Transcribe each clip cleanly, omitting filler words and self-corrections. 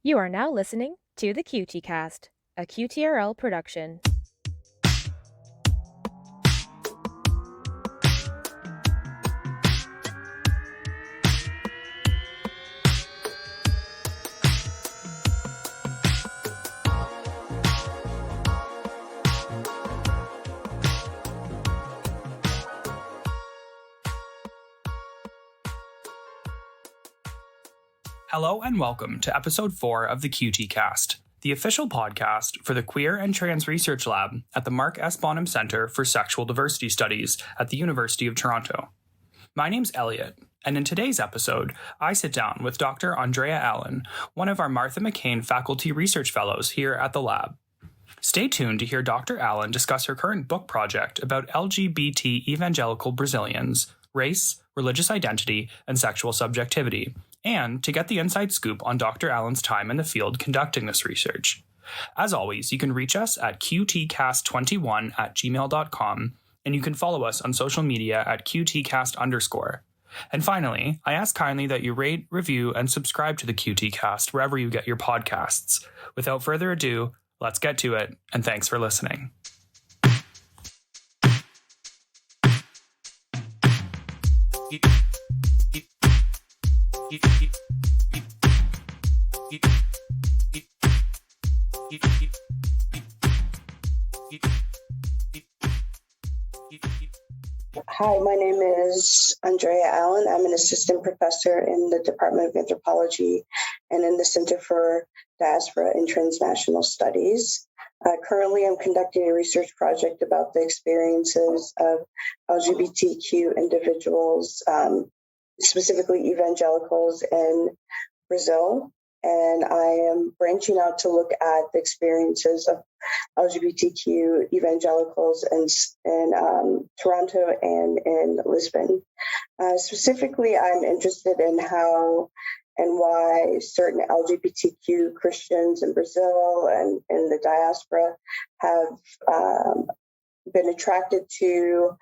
You are now listening to the QT Cast, a QTRL production. Hello and welcome to episode 4 of the QT Cast, the official podcast for the Queer and Trans Research Lab at the Mark S. Bonham Center for Sexual Diversity Studies at the University of Toronto. My name's Elliott, and in today's episode, I sit down with Dr. Andrea Allen, one of our Martha McCain faculty research fellows here at the lab. Stay tuned to hear Dr. Allen discuss her current book project about LGBT evangelical Brazilians, race, religious identity, and sexual subjectivity, and to get the inside scoop on Dr. Allen's time in the field conducting this research. As always, you can reach us at qtcast21@gmail.com, and you can follow us on social media at qtcast_. And finally, I ask kindly that you rate, review, and subscribe to the QT Cast wherever you get your podcasts. Without further ado, let's get to it, and thanks for listening. Hi, my name is Andrea Allen. I'm an assistant professor in the Department of Anthropology and in the Center for Diaspora and Transnational Studies. Currently, I'm conducting a research project about the experiences of LGBTQ individuals, specifically evangelicals in Brazil. And I am branching out to look at the experiences of LGBTQ evangelicals in Toronto and in Lisbon. Specifically, I'm interested in how and why certain LGBTQ Christians in Brazil and in the diaspora have been attracted to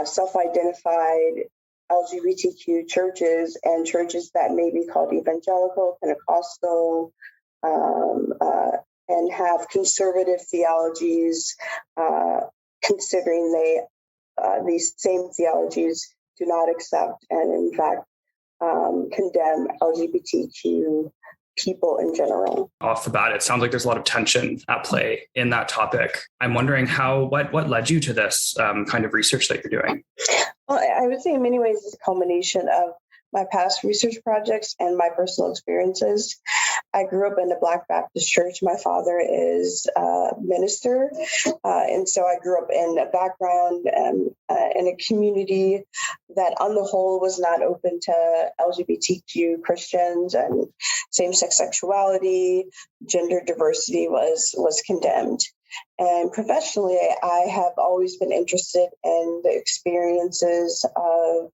self-identified LGBTQ churches and churches that may be called evangelical, pentecostal, and have conservative theologies, considering these same theologies do not accept and in fact condemn LGBTQ people in general. Off the bat, it sounds like there's a lot of tension at play in that topic. I'm wondering what led you to this kind of research that you're doing? Well, I would say in many ways it's a culmination of my past research projects and my personal experiences. I grew up in a Black Baptist church. My father is a minister. And so I grew up in a background in a community that on the whole was not open to LGBTQ Christians, and same-sex sexuality, gender diversity was condemned. And professionally, I have always been interested in the experiences of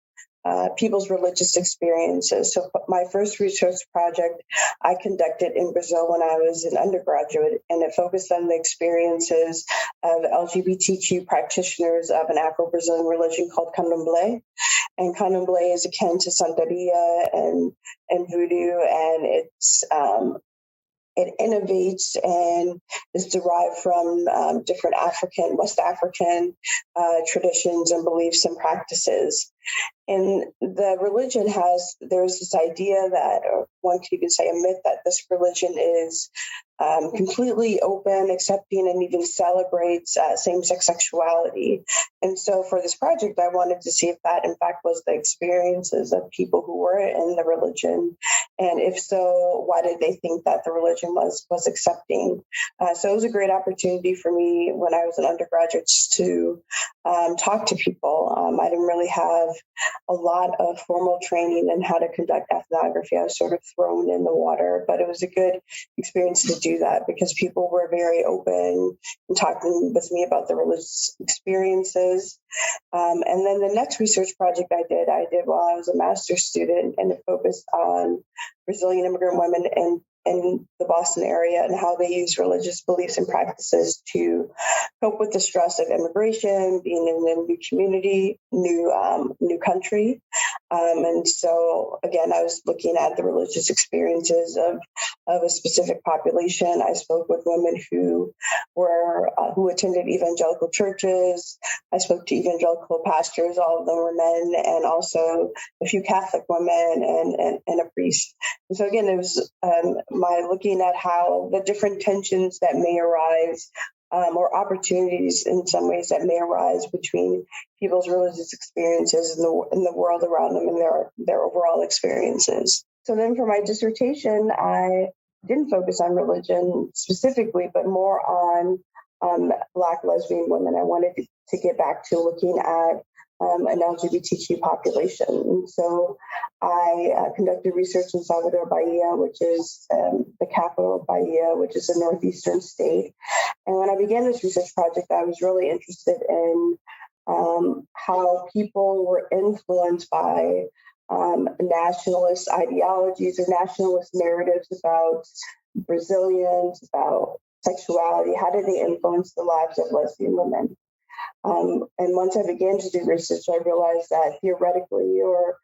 people's religious experiences. So my first research project I conducted in Brazil when I was an undergraduate, and it focused on the experiences of LGBTQ practitioners of an Afro-Brazilian religion called candomblé. And candomblé is akin to Santeria and voodoo, and it innovates and is derived from different West African traditions and beliefs and practices. And the religion there's this idea that, or one could even say a myth, that this religion is completely open, accepting, and even celebrates same-sex sexuality. And so for this project, I wanted to see if that, in fact, was the experiences of people who were in the religion. And if so, why did they think that the religion was accepting? So it was a great opportunity for me when I was an undergraduate to talk to people. I didn't really have a lot of formal training in how to conduct ethnography. I was sort of thrown in the water, but it was a good experience to do that because people were very open and talking with me about the religious experiences. And then the next research project I did while I was a master's student, and it focused on Brazilian immigrant women in the Boston area and how they use religious beliefs and practices to cope with the stress of immigration, being in a new community, new country. And so, again, I was looking at the religious experiences of of a specific population. I spoke with women who attended evangelical churches. I spoke to evangelical pastors, all of them were men, and also a few Catholic women and a priest. And so again, it was my looking at how the different tensions that may arise, or opportunities in some ways that may arise between people's religious experiences in the world around them and their overall experiences. So then for my dissertation, I didn't focus on religion specifically, but more on Black lesbian women. I wanted to get back to looking at an LGBTQ population. And so I conducted research in Salvador Bahia, which is the capital of Bahia, which is a northeastern state. And when I began this research project, I was really interested in how people were influenced by nationalist ideologies or nationalist narratives about Brazilians, about sexuality. How did they influence the lives of lesbian women? And once I began to do research, I realized that theoretically or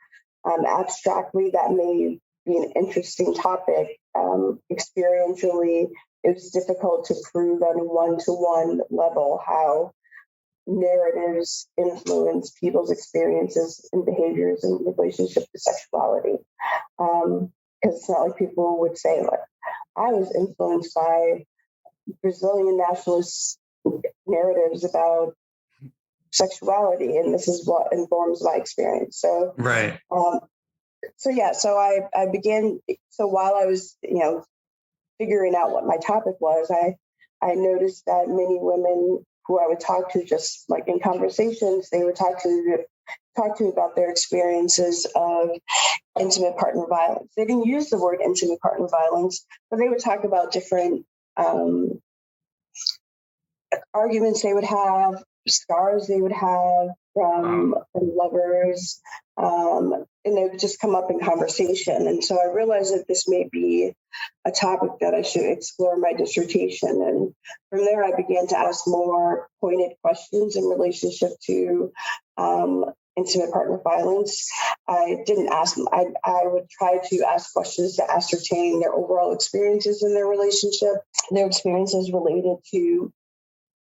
abstractly, that may be an interesting topic. Experientially, it was difficult to prove on a one-to-one level how narratives influence people's experiences and behaviors in relationship to sexuality. Because it's not like people would say, like, I was influenced by Brazilian nationalist narratives about sexuality, and this is what informs my experience. So, right. So I began. So while I was, figuring out what my topic was, I noticed that many women who I would talk to, just like in conversations, they would talk to me about their experiences of intimate partner violence. They didn't use the word intimate partner violence, but they would talk about different arguments they would have, scars they would have from lovers, and they would just come up in conversation. And so I realized that this may be a topic that I should explore in my dissertation. And from there, I began to ask more pointed questions in relationship to intimate partner violence. I didn't ask them. I would try to ask questions to ascertain their overall experiences in their relationship, their experiences related to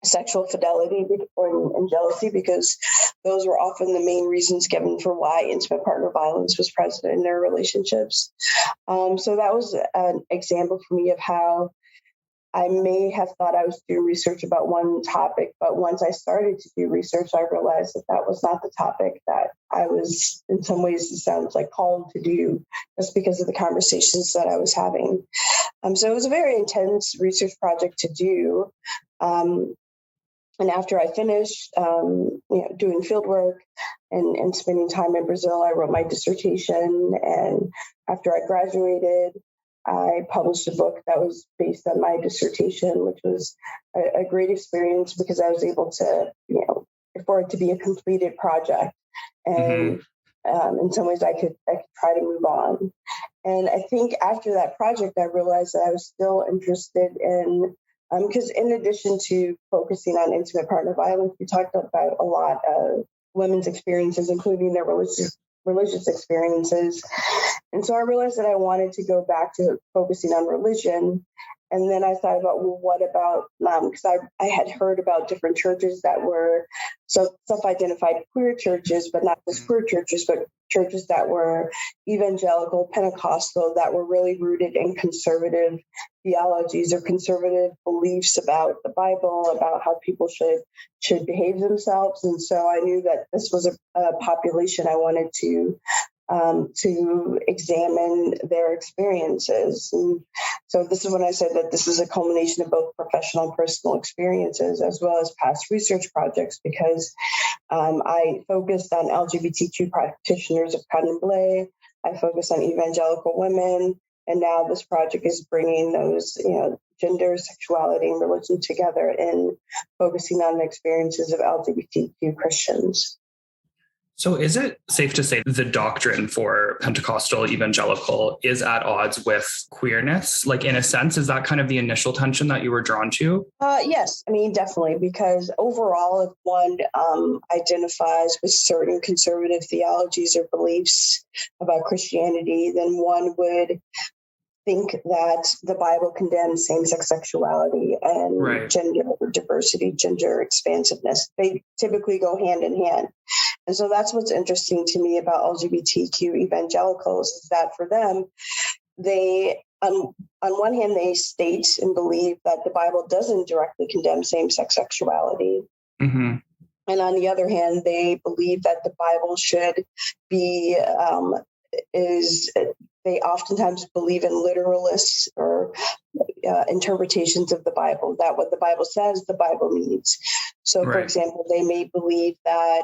sexual fidelity and jealousy, because those were often the main reasons given for why intimate partner violence was present in their relationships. So that was an example for me of how I may have thought I was doing research about one topic, but once I started to do research, I realized that that was not the topic that I was, in some ways, it sounds like, called to do, just because of the conversations that I was having. So it was a very intense research project to do. And after I finished, doing field work and spending time in Brazil, I wrote my dissertation. And after I graduated, I published a book that was based on my dissertation, which was a great experience because I was able to, for it to be a completed project. And in some ways, I could try to move on. And I think after that project, I realized that I was still interested in, because in addition to focusing on intimate partner violence, we talked about a lot of women's experiences, including their religious experiences. And so I realized that I wanted to go back to focusing on religion. And then I thought about, well, what about, because I had heard about different churches that were self-identified queer churches, but not just queer churches, but churches that were evangelical, Pentecostal, that were really rooted in conservative theologies or conservative beliefs about the Bible, about how people should behave themselves. And so I knew that this was a population I wanted to examine their experiences. And so this is when I said that this is a culmination of both professional and personal experiences, as well as past research projects, because I focused on LGBTQ practitioners of Candomblé. I focused on evangelical women. And now this project is bringing those, gender, sexuality, and religion together in focusing on the experiences of LGBTQ Christians. So is it safe to say the doctrine for Pentecostal evangelical is at odds with queerness? Like, in a sense, is that kind of the initial tension that you were drawn to? Yes, definitely, because overall, if one identifies with certain conservative theologies or beliefs about Christianity, then one would think that the Bible condemns same-sex sexuality and gender diversity, gender expansiveness. They typically go hand in hand. And so that's what's interesting to me about LGBTQ evangelicals, is that for them, they, on one hand, they state and believe that the Bible doesn't directly condemn same-sex sexuality. Mm-hmm. And on the other hand, they believe that the Bible should be, they oftentimes believe in literalists or interpretations of the Bible, that what the Bible says, the Bible means. So, for example, they may believe that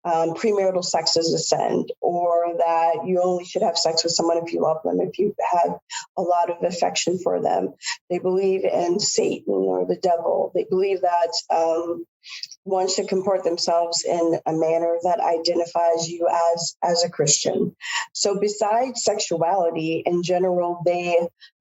premarital sex is a sin, or that you only should have sex with someone if you love them, if you have a lot of affection for them. They believe in Satan or the devil. They believe that one should comport themselves in a manner that identifies you as a Christian. So besides sexuality in general,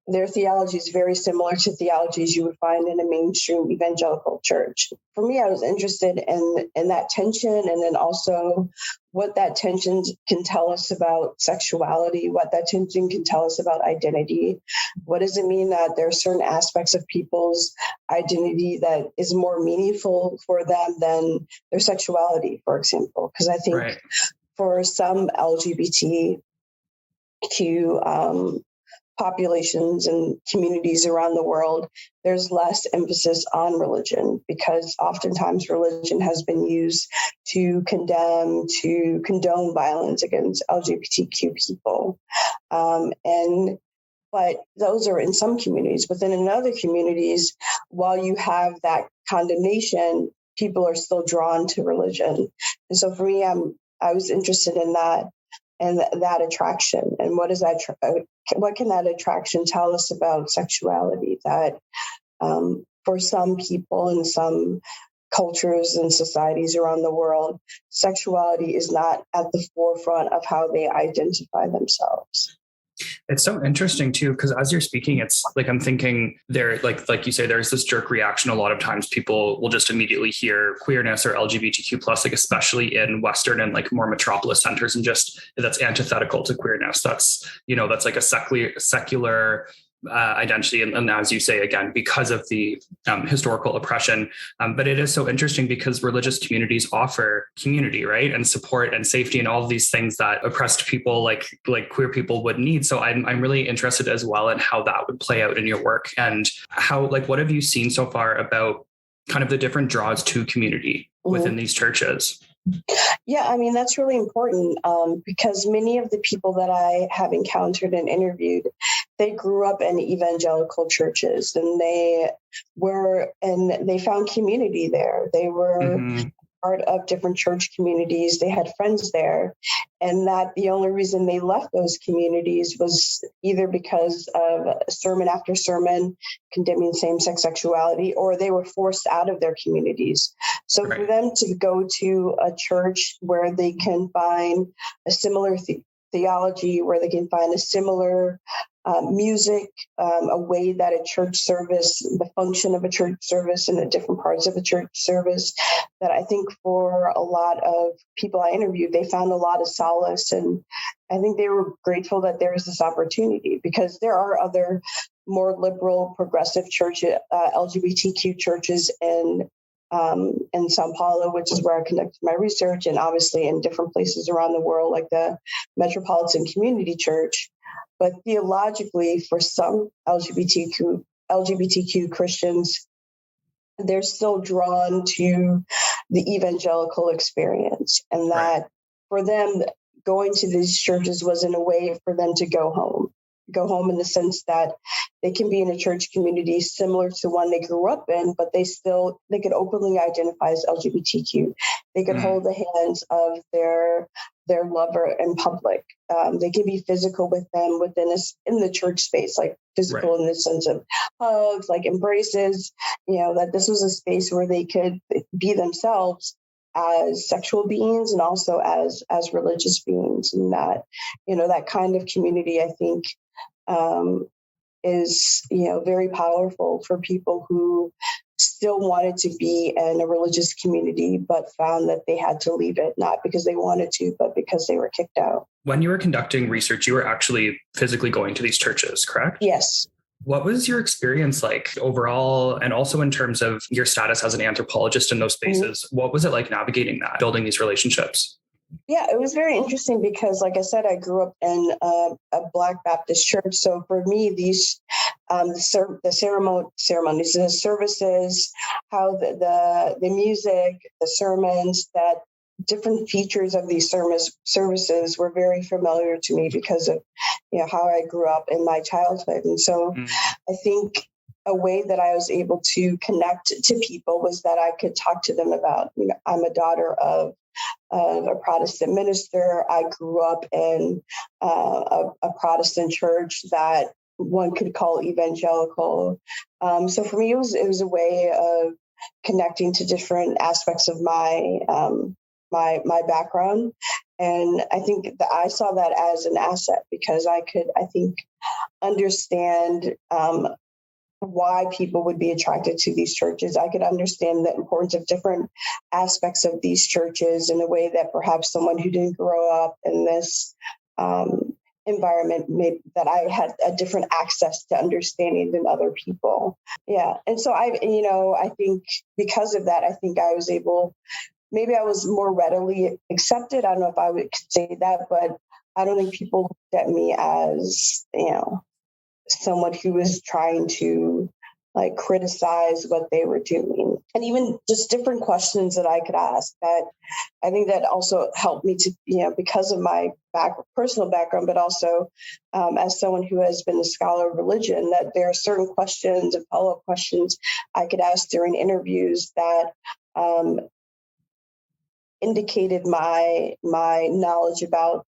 their theology is very similar to theologies you would find in a mainstream evangelical church. For me, I was interested in that tension, and then also what that tension can tell us about sexuality, what that tension can tell us about identity. What does it mean that there are certain aspects of people's identity that is more meaningful for them than their sexuality, for example? Because I think for some LGBTQ populations and communities around the world, there's less emphasis on religion, because oftentimes religion has been used to condone violence against LGBTQ people. But those are in some communities. But then in other communities, while you have that condemnation, people are still drawn to religion. And so for me, I was interested in that, and that attraction. And what can that attraction tell us about sexuality? That for some people in some cultures and societies around the world, sexuality is not at the forefront of how they identify themselves. It's so interesting too, because as you're speaking, it's like I'm thinking there, like you say, there's this jerk reaction. A lot of times people will just immediately hear queerness or LGBTQ plus, like especially in Western and like more metropolis centers, and just that's antithetical to queerness. That's like a secular identity. And as you say, again, because of the historical oppression. But it is so interesting because religious communities offer community, right? And support and safety and all of these things that oppressed people like queer people would need. So I'm really interested as well in how that would play out in your work, and how, like, what have you seen so far about kind of the different draws to community within these churches? Yeah, I mean, that's really important because many of the people that I have encountered and interviewed, they grew up in evangelical churches, and they found community there. They were part of different church communities. They had friends there, and that the only reason they left those communities was either because of sermon after sermon condemning same-sex sexuality, or they were forced out of their communities. So for them to go to a church where they can find a similar theology, where they can find a similar music, a way that a church service, the function of a church service and the different parts of a church service, that I think for a lot of people I interviewed, they found a lot of solace. And I think they were grateful that there was this opportunity, because there are other more liberal, progressive churches, LGBTQ churches in Sao Paulo, which is where I conducted my research, and obviously in different places around the world, like the Metropolitan Community Church. But theologically, for some LGBTQ Christians, they're still drawn to the evangelical experience, and that for them, going to these churches was in a way for them to go home in the sense that they can be in a church community similar to one they grew up in, but they could openly identify as LGBTQ. They could hold the hands of their lover in public. They can be physical with them in the church space, like physical in the sense of hugs, like embraces, that this was a space where they could be themselves as sexual beings and also as religious beings. And that, that kind of community, I think, is, very powerful for people who still wanted to be in a religious community, but found that they had to leave it, not because they wanted to, but because they were kicked out. When you were conducting research, you were actually physically going to these churches, correct? Yes. What was your experience like overall, and also in terms of your status as an anthropologist in those spaces? Mm-hmm. What was it like navigating that, building these relationships? Yeah, it was very interesting because, like I said, I grew up in a Black Baptist church. So for me, these the ceremonies, the services, how the music, the sermons, that different features of these services were very familiar to me because of how I grew up in my childhood. And so I think a way that I was able to connect to people was that I could talk to them about, I'm a daughter of a Protestant minister. I grew up in a Protestant church that one could call evangelical. So for me, it was a way of connecting to different aspects of my my background. And I think that I saw that as an asset because I could, I think, understand why people would be attracted to these churches. I could understand the importance of different aspects of these churches in a way that perhaps someone who didn't grow up in this environment, that I had a different access to understanding than other people. Yeah. And so I think because of that, I think I was able, maybe I was more readily accepted. I don't know if I would say that, but I don't think people looked at me as, someone who was trying to criticize what they were doing. And even just different questions that I could ask, that I think that also helped me to, because of my personal background, but also as someone who has been a scholar of religion, that there are certain questions and follow-up questions I could ask during interviews that indicated my knowledge about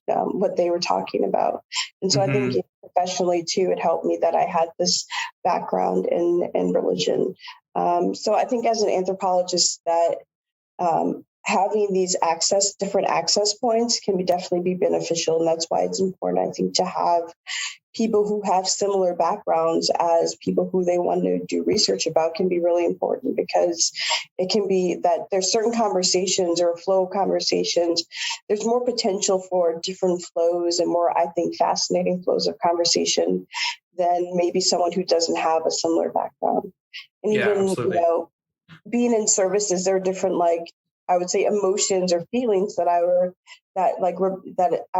what they were talking about. And so I think professionally too, it helped me that I had this background in religion. So I think as an anthropologist that having these different access points can definitely be beneficial. And that's why it's important, I think, to have people who have similar backgrounds as people who they want to do research about can be really important, because it can be that there's certain conversations or flow of conversations. There's more potential for different flows and more, I think, fascinating flows of conversation than maybe someone who doesn't have a similar background. And even, absolutely. Being in services, there are different, I would say, emotions or feelings that I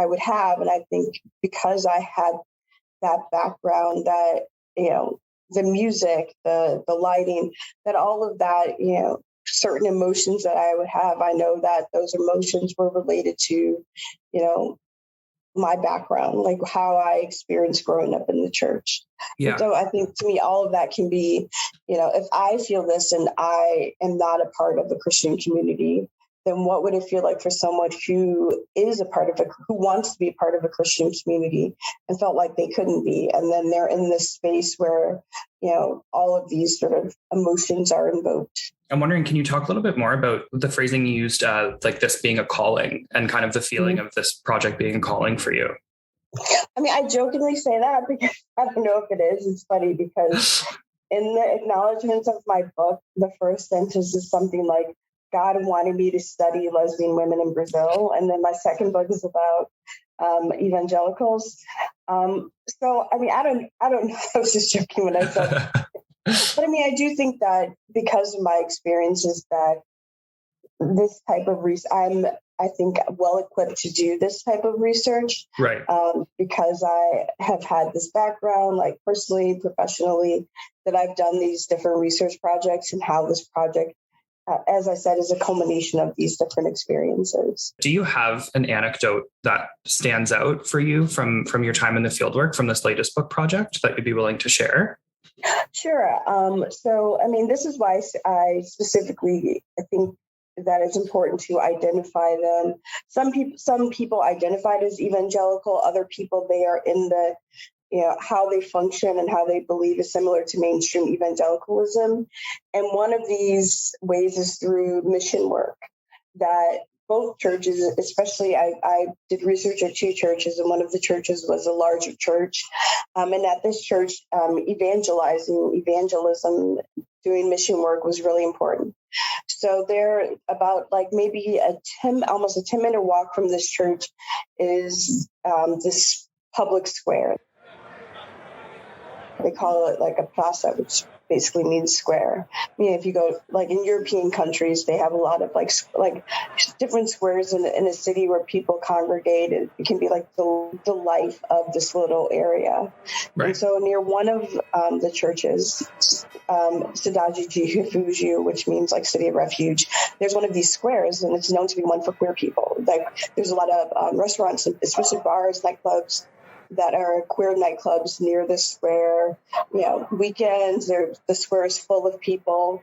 would have. And I think because I had that background, that, the music, the lighting, that all of that, certain emotions that I would have, I know that those emotions were related to, my background, like how I experienced growing up in the church. Yeah. So I think to me, all of that can be, if I feel this and I am not a part of the Christian community, then what would it feel like for someone who is who wants to be a part of a Christian community and felt like they couldn't be? And then they're in this space where, all of these sort of emotions are invoked. I'm wondering, can you talk a little bit more about the phrasing you used, like this being a calling, and kind of the feeling of this project being a calling for you? I mean, I jokingly say that because I don't know if it is. It's funny because in the acknowledgments of my book, the first sentence is something like, God wanted me to study lesbian women in Brazil. And then my second book is about evangelicals. So, I mean, I don't know. I was just joking when I said, but I mean, I do think that because of my experiences, that this type of research, I think, well equipped to do this type of research. Right. Because I have had this background, like personally, professionally, that I've done these different research projects, and how this project, as I said, is a culmination of these different experiences. Do you have an anecdote that stands out for you from your time in the fieldwork from this latest book project that you'd be willing to share? Sure. So, I mean, this is why I specifically, I think that it's important to identify them. Some people identified as evangelical, other people, they are in the, how they function and how they believe is similar to mainstream evangelicalism. And one of these ways is through mission work, that both churches, especially I did research at two churches, and one of the churches was a larger church. And at this church, evangelism doing mission work was really important. So there, about like maybe almost a 10-minute walk from this church is this public square. They call it like a plaza, which basically means square. I mean, if you go like in European countries, they have a lot of like different squares in a city where people congregate. It can be like the life of this little area. Right. And so near one of the churches, Sidaji Jifuju, which means like city of refuge, there's one of these squares, and it's known to be one for queer people. Like there's a lot of restaurants, especially bars, nightclubs, that are queer nightclubs near the square. Weekends, the square is full of people.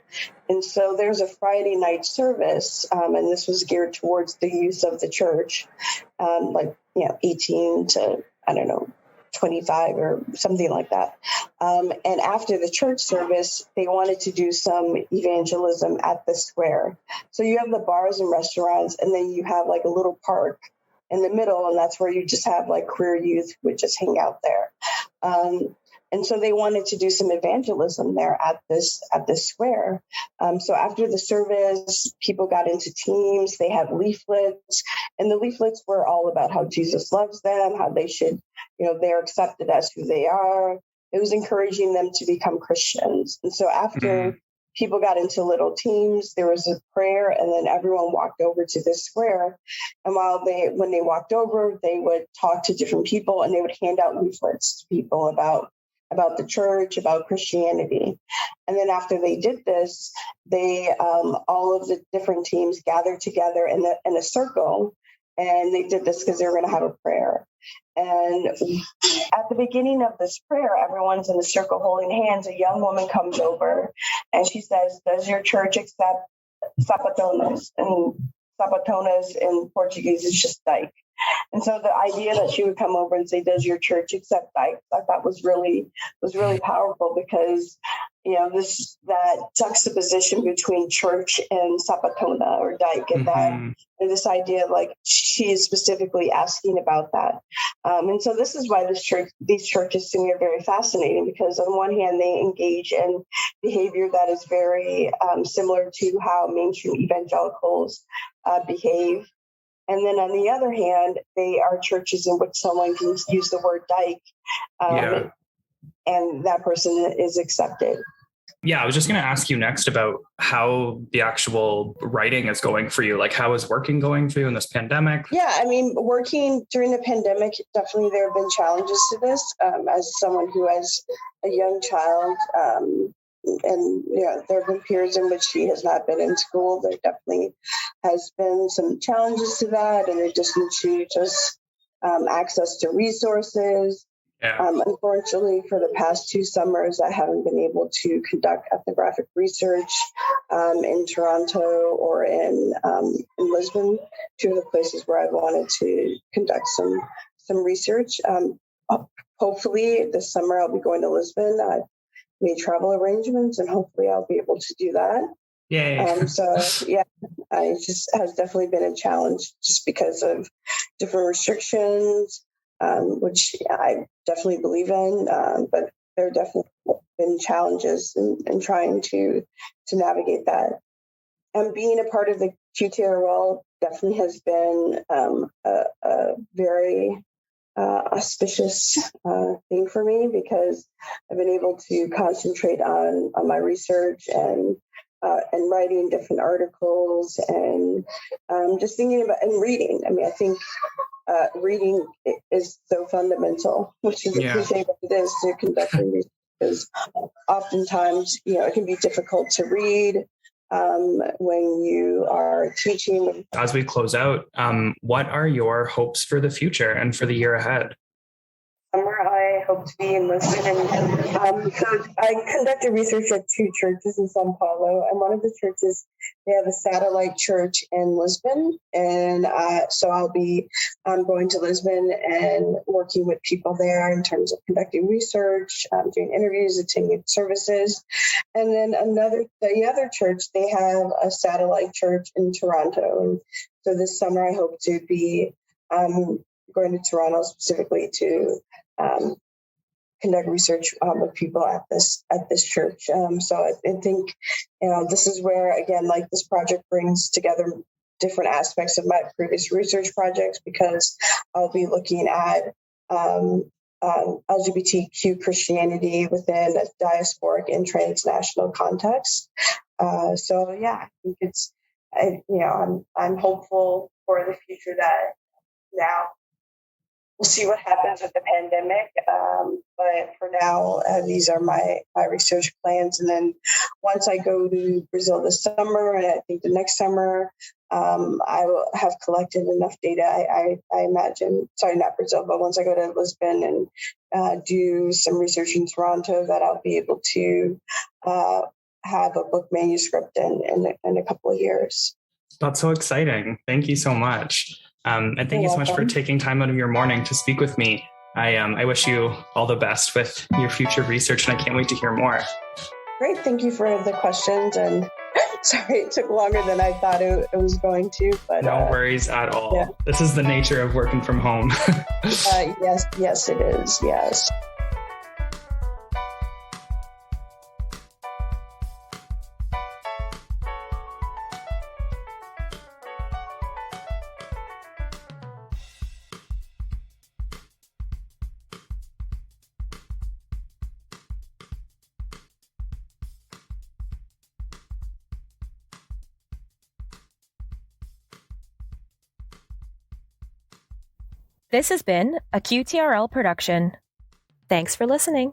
And so there's a Friday night service, and this was geared towards the youth of the church, 18 to, 25 or something like that. And after the church service, they wanted to do some evangelism at the square. So you have the bars and restaurants, and then you have like a little park in the middle, and that's where you just have like queer youth who would just hang out there. And so they wanted to do some evangelism there at this square. So after the service, people got into teams. They had leaflets, and the leaflets were all about how Jesus loves them, how they should, they're accepted as who they are. It was encouraging them to become Christians. And so after people got into little teams, there was a prayer, and then everyone walked over to this square. And when they walked over, they would talk to different people, and they would hand out leaflets to people about the church, about Christianity. And then after they did this, they all of the different teams gathered together in a circle, and they did this because they were going to have a prayer. And at the beginning of this prayer, everyone's in a circle holding hands. A young woman comes over, and she says, "Does your church accept sapatonas?" And sapatonas in Portuguese is just dyke. And so the idea that she would come over and say, "Does your church accept dyke?" I thought was really powerful, because that juxtaposition between church and sapatona or dyke, and this idea of like she is specifically asking about that. And so this is why these churches to me are very fascinating, because on one hand they engage in behavior that is very similar to how mainstream evangelicals behave. And then on the other hand, they are churches in which someone can use the word dyke, and that person is accepted. Yeah, I was just going to ask you next about how the actual writing is going for you. Like, how is working going for you in this pandemic? Yeah, I mean, working during the pandemic, definitely there have been challenges to this. As someone who has a young child, and there have been periods in which he has not been in school. There definitely has been some challenges to that, in addition to just access to resources. Yeah. Unfortunately, for the past 2 summers, I haven't been able to conduct ethnographic research in Toronto or in Lisbon, 2 of the places where I've wanted to conduct some research. Hopefully this summer I'll be going to Lisbon. I've made travel arrangements, and hopefully I'll be able to do that. Yay. So yeah, it just has definitely been a challenge, just because of different restrictions, which I definitely believe in, but there have definitely been challenges in trying to navigate that. And being a part of the QTRL definitely has been a very auspicious thing for me, because I've been able to concentrate on my research and writing different articles, and just thinking about and reading. I mean, I think reading is so fundamental, which is a cliche, but it is, to conducting research, because oftentimes, it can be difficult to read when you are teaching. As we close out, what are your hopes for the future and for the year ahead? Summer, I hope to be in Lisbon. And so I conducted research at 2 churches in Sao Paulo, and one of the churches, they have a satellite church in Lisbon. And so I'll be going to Lisbon and working with people there in terms of conducting research, doing interviews, attending services. And then the other church, they have a satellite church in Toronto. And so this summer, I hope to be going to Toronto specifically to conduct research with people at this church. So I think this is where, again, like, this project brings together different aspects of my previous research projects, because I'll be looking at LGBTQ Christianity within a diasporic and transnational context. So yeah, I think I'm hopeful for the future that now we'll see what happens with the pandemic. But for now, these are my research plans. And then once I go to Brazil this summer, and I think the next summer, I will have collected enough data. I imagine, sorry, not Brazil, but once I go to Lisbon and do some research in Toronto, that I'll be able to have a book manuscript in a couple of years. That's so exciting. Thank you so much. And thank You're you so much for welcome. taking time out of your morning to speak with me. I wish you all the best with your future research, and I can't wait to hear more. Great. Thank you for the questions. And sorry, it took longer than I thought it was going to. But no worries at all. Yeah. This is the nature of working from home. Yes, it is. Yes. This has been a QTRL production. Thanks for listening.